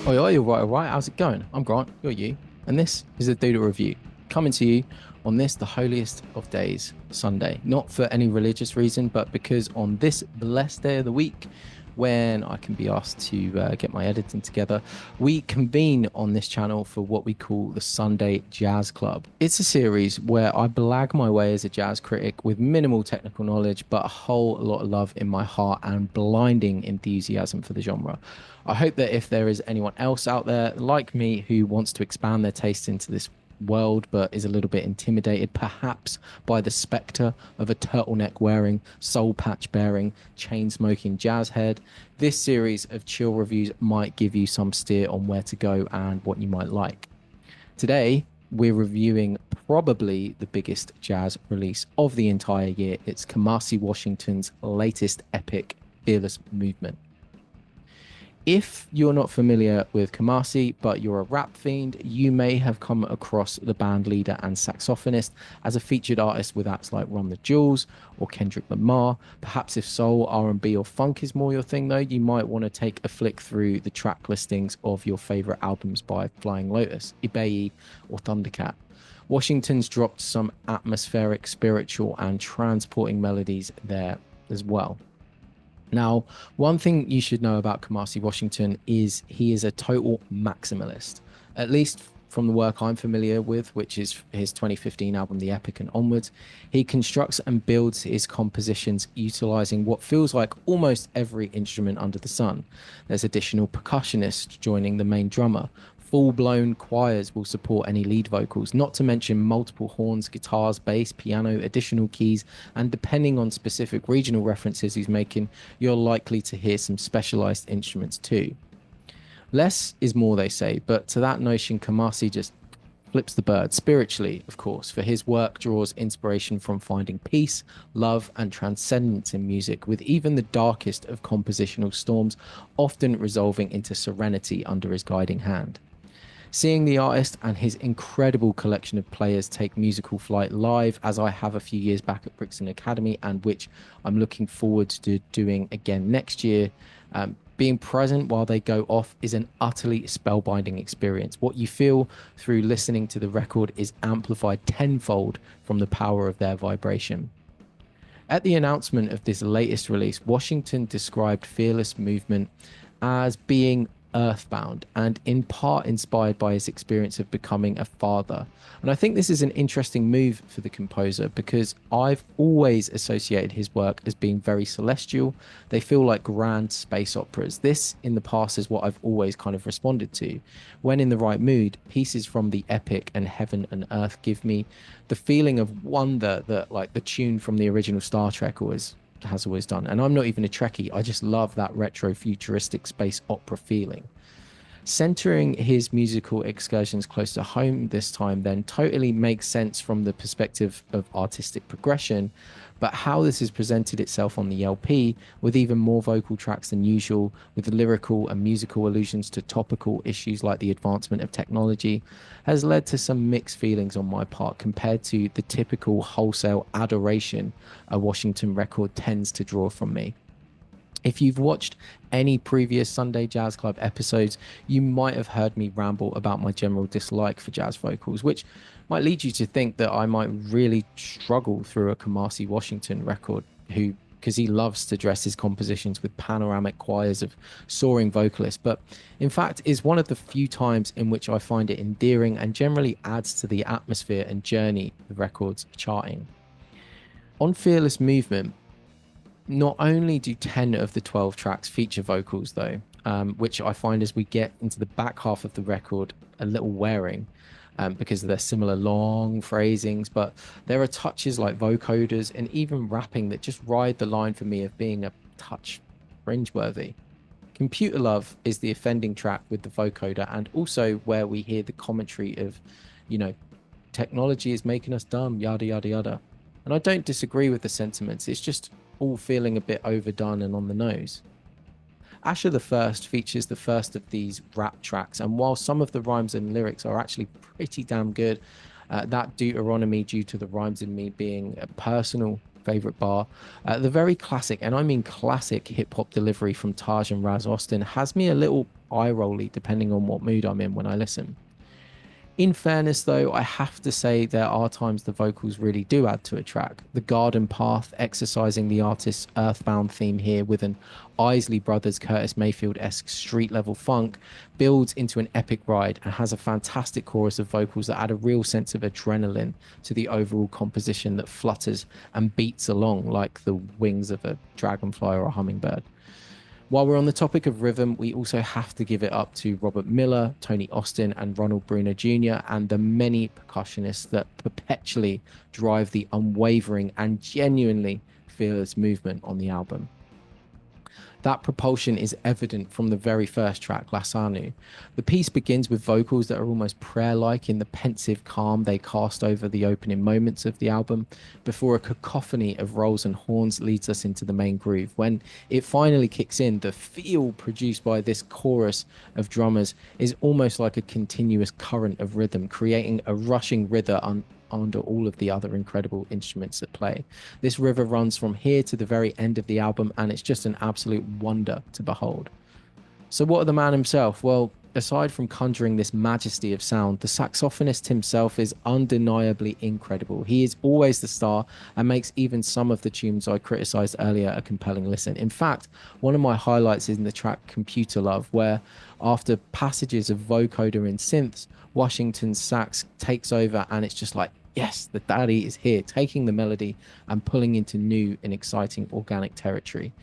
Oh, yeah, you're right, all right. How's it going? I'm Grant, you're you, and this is the Doodle Review, coming to you on this, the holiest of days, Sunday. Not for any religious reason, but because on this blessed day of the week, when I can be asked to get my editing together, we convene on this channel for what we call the Sunday Jazz Club. It's a series where I blag my way as a jazz critic with minimal technical knowledge, but a whole lot of love in my heart and blinding enthusiasm for the genre. I hope that if there is anyone else out there like me who wants to expand their taste into this world but is a little bit intimidated perhaps by the spectre of a turtleneck wearing, soul patch bearing, chain smoking jazz head, this series of chill reviews might give you some steer on where to go and what you might like. Today, we're reviewing probably the biggest jazz release of the entire year. It's Kamasi Washington's latest epic, Fearless Movement. If you're not familiar with Kamasi, but you're a rap fiend, you may have come across the band leader and saxophonist as a featured artist with acts like Run the Jewels or Kendrick Lamar. Perhaps if soul, R&B, or funk is more your thing, though, you might want to take a flick through the track listings of your favorite albums by Flying Lotus, Ibeyi, or Thundercat. Washington's dropped some atmospheric, spiritual, and transporting melodies there as well. Now, one thing you should know about Kamasi Washington is he is a total maximalist, at least from the work I'm familiar with, which is his 2015 album, The Epic and Onwards. He constructs and builds his compositions utilizing what feels like almost every instrument under the sun. There's additional percussionists joining the main drummer. Full-blown choirs will support any lead vocals, not to mention multiple horns, guitars, bass, piano, additional keys, and depending on specific regional references he's making, you're likely to hear some specialized instruments too. Less is more, they say, but to that notion, Kamasi just flips the bird, spiritually, of course, for his work draws inspiration from finding peace, love, and transcendence in music, with even the darkest of compositional storms often resolving into serenity under his guiding hand. Seeing the artist and his incredible collection of players take musical flight live, as I have a few years back at Brixton Academy, and which I'm looking forward to doing again next year, being present while they go off is an utterly spellbinding experience. What you feel through listening to the record is amplified tenfold from the power of their vibration. At the announcement of this latest release, Washington described Fearless Movement as being earthbound and in part inspired by his experience of becoming a father. And I think this is an interesting move for the composer because I've always associated his work as being very celestial. They feel like grand space operas. This in the past is what I've always kind of responded to. When in the right mood, pieces from the epic and heaven and earth give me the feeling of wonder that like the tune from the original Star Trek always has always done. And I'm not even a Trekkie. I just love that retro futuristic space opera feeling. Centering his musical excursions close to home this time then totally makes sense from the perspective of artistic progression, but how this has presented itself on the LP with even more vocal tracks than usual, with lyrical and musical allusions to topical issues like the advancement of technology, has led to some mixed feelings on my part compared to the typical wholesale adoration a Washington record tends to draw from me. If you've watched any previous Sunday Jazz Club episodes, you might have heard me ramble about my general dislike for jazz vocals, which might lead you to think that I might really struggle through a Kamasi Washington record, who because he loves to dress his compositions with panoramic choirs of soaring vocalists, but in fact is one of the few times in which I find it endearing and generally adds to the atmosphere and journey the record's charting. On Fearless Movement, not only do 10 of the 12 tracks feature vocals, though, which I find as we get into the back half of the record a little wearing because of their similar long phrasings, but there are touches like vocoders and even rapping that just ride the line for me of being a touch cringeworthy. Computer Love is the offending track with the vocoder, and also where we hear the commentary of, you know, technology is making us dumb, yada, yada, yada. And I don't disagree with the sentiments. It's just all feeling a bit overdone and on the nose. Asher the First features the first of these rap tracks, and while some of the rhymes and lyrics are actually pretty damn good, that Deuteronomy due to the rhymes in me being personal favorite bar. The very classic, and I mean classic, hip hop delivery from Taj and Raz Austin has me a little eye rolly depending on what mood I'm in when I listen. In fairness, though, I have to say there are times the vocals really do add to a track. The Garden Path exercising the artist's earthbound theme here with an Isley Brothers Curtis Mayfield-esque street level funk builds into an epic ride and has a fantastic chorus of vocals that add a real sense of adrenaline to the overall composition that flutters and beats along like the wings of a dragonfly or a hummingbird. While we're on the topic of rhythm, we also have to give it up to Robert Miller, Tony Austin, and Ronald Bruner Jr., and the many percussionists that perpetually drive the unwavering and genuinely fearless movement on the album. That propulsion is evident from the very first track, Lasanu. The piece begins with vocals that are almost prayer-like in the pensive calm they cast over the opening moments of the album, before a cacophony of rolls and horns leads us into the main groove. When it finally kicks in, the feel produced by this chorus of drummers is almost like a continuous current of rhythm, creating a rushing rhythm under all of the other incredible instruments at play. This river runs from here to the very end of the album, and it's just an absolute wonder to behold. So what of the man himself? Well, aside from conjuring this majesty of sound, the saxophonist himself is undeniably incredible. He is always the star and makes even some of the tunes I criticized earlier a compelling listen. In fact, one of my highlights is in the track Computer Love, where after passages of vocoder and synths, Washington's sax takes over and it's just like, yes, the daddy is here, taking the melody and pulling into new and exciting organic territory.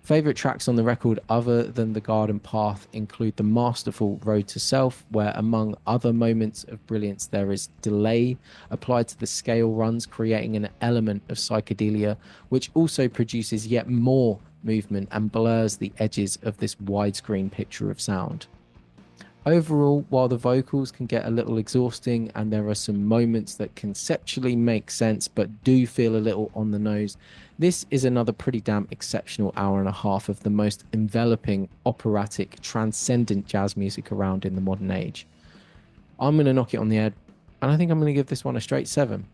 Favorite tracks on the record other than The Garden Path include the masterful Road to Self, where among other moments of brilliance there is delay applied to the scale runs, creating an element of psychedelia, which also produces yet more movement and blurs the edges of this widescreen picture of sound. Overall, while the vocals can get a little exhausting and there are some moments that conceptually make sense but do feel a little on the nose, this is another pretty damn exceptional hour and a half of the most enveloping, operatic, transcendent jazz music around in the modern age. I'm going to knock it on the head, and I think I'm going to give this one a straight 7.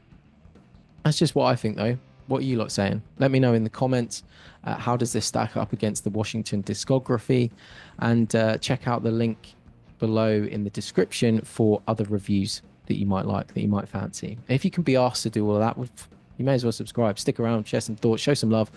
That's just what I think, though. What are you lot saying? Let me know in the comments. How does this stack up against the Washington discography? And check out the link below in the description for other reviews that you might like, that you might fancy. If you can be asked to do all of that, you may as well subscribe, stick around, share some thoughts, show some love,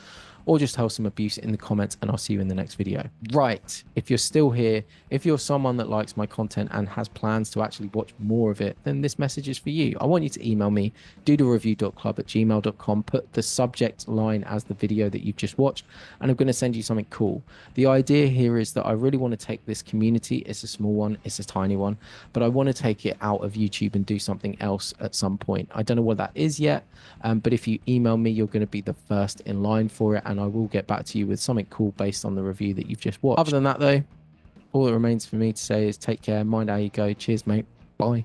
or just tell some abuse in the comments, and I'll see you in the next video. Right, if you're still here, if you're someone that likes my content and has plans to actually watch more of it, then this message is for you. I want you to email me, doodlereview.club@gmail.com, put the subject line as the video that you've just watched, and I'm going to send you something cool. The idea here is that I really want to take this community, it's a small one, it's a tiny one, but I want to take it out of YouTube and do something else at some point. I don't know what that is yet, but if you email me, you're going to be the first in line for it, and I will get back to you with something cool based on the review that you've just watched. Other than that, though, all that remains for me to say is take care, mind how you go. Cheers, mate. Bye.